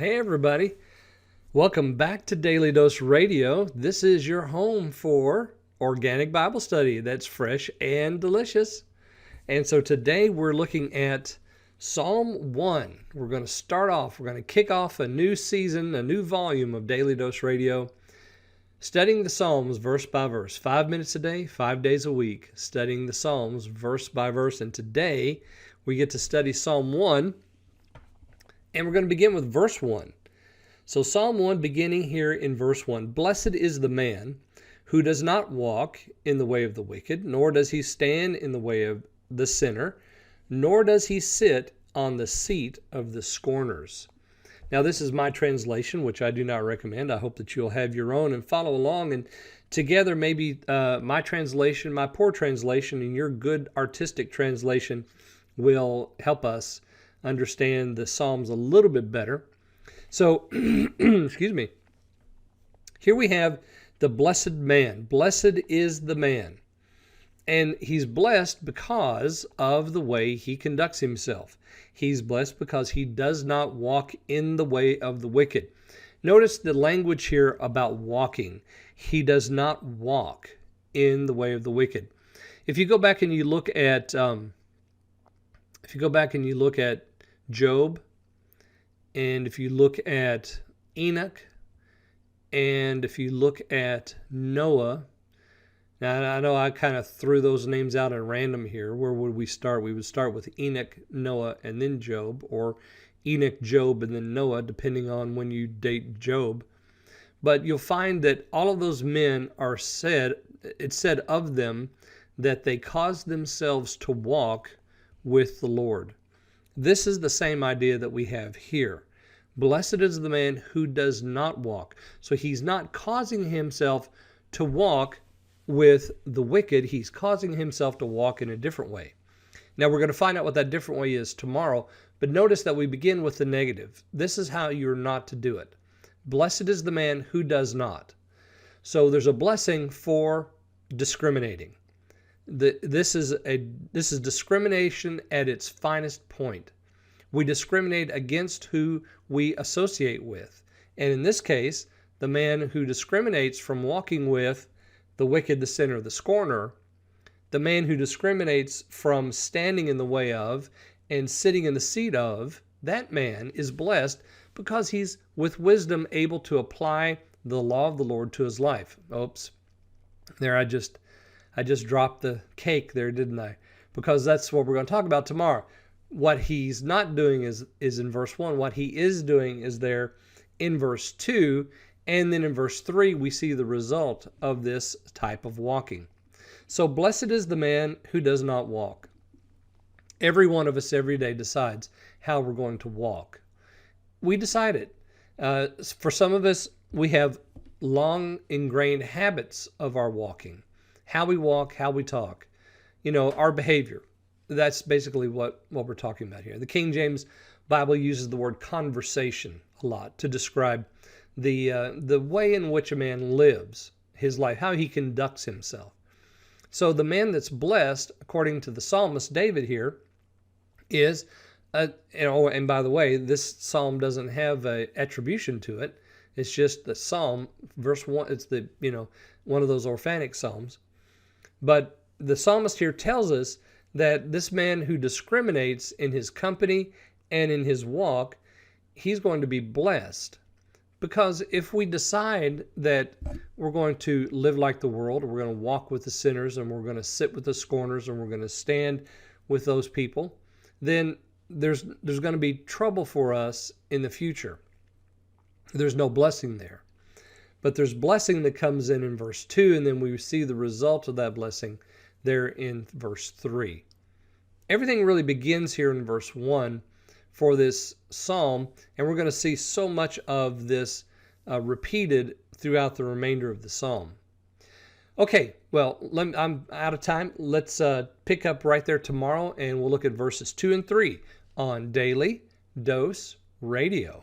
Hey everybody, welcome back to Daily Dose Radio. This is your home for organic Bible study that's fresh and delicious. And so today we're looking at Psalm 1. We're going to kick off a new season, a new volume of Daily Dose Radio, studying the Psalms verse by verse, 5 minutes a day, 5 days a week, studying the Psalms verse by verse. And today we get to study Psalm 1. And we're going to begin with verse 1. So Psalm 1, beginning here in verse 1. Blessed is the man who does not walk in the way of the wicked, nor does he stand in the way of the sinner, nor does he sit on the seat of the scorners. Now this is my translation, which I do not recommend. I hope that you'll have your own and follow along. And together maybe my translation, my poor translation, and your good artistic translation will help us understand the Psalms a little bit better. So, excuse me. Here we have the blessed man. Blessed is the man. And he's blessed because of the way he conducts himself. He's blessed because he does not walk in the way of the wicked. Notice the language here about walking. He does not walk in the way of the wicked. If you go back and you look at Job, and if you look at Enoch, and if you look at Noah, now I know I kind of threw those names out at random here. Where would we start? We would start with Enoch, Noah, and then Job, or Enoch, Job, and then Noah, depending on when you date Job. But you'll find that all of those men it's said of them that they caused themselves to walk with the Lord. This is the same idea that we have here. Blessed is the man who does not walk. So he's not causing himself to walk with the wicked. He's causing himself to walk in a different way. Now we're going to find out what that different way is tomorrow, but notice that we begin with the negative. This is how you're not to do it. Blessed is the man who does not. So there's a blessing for discriminating. This is discrimination at its finest point. We discriminate against who we associate with. And in this case, the man who discriminates from walking with the wicked, the sinner, the scorner, the man who discriminates from standing in the way of and sitting in the seat of, that man is blessed because he's with wisdom able to apply the law of the Lord to his life. Oops. There, I just dropped the cake there, didn't I? Because that's what we're going to talk about tomorrow. What he's not doing is in verse 1. What he is doing is there in verse 2. And then in verse 3, we see the result of this type of walking. So blessed is the man who does not walk. Every one of us every day decides how we're going to walk. We decide it. For some of us, we have long ingrained habits of our walking. How we walk, how we talk, our behavior. That's basically what we're talking about here. The King James Bible uses the word conversation a lot to describe the way in which a man lives his life, how he conducts himself. So the man that's blessed, according to the psalmist David here, is, and by the way, this psalm doesn't have an attribution to it. It's just the psalm, verse 1. It's one of those orphanic psalms. But the psalmist here tells us that this man who discriminates in his company and in his walk, he's going to be blessed. Because if we decide that we're going to live like the world, or we're going to walk with the sinners, and we're going to sit with the scorners, and we're going to stand with those people, then there's going to be trouble for us in the future. There's no blessing there. But there's blessing that comes in verse 2, and then we see the result of that blessing there in verse 3. Everything really begins here in verse 1 for this psalm, and we're going to see so much of this repeated throughout the remainder of the psalm. Okay, well, I'm out of time. Let's pick up right there tomorrow, and we'll look at verses 2 and 3 on Daily Dose Radio.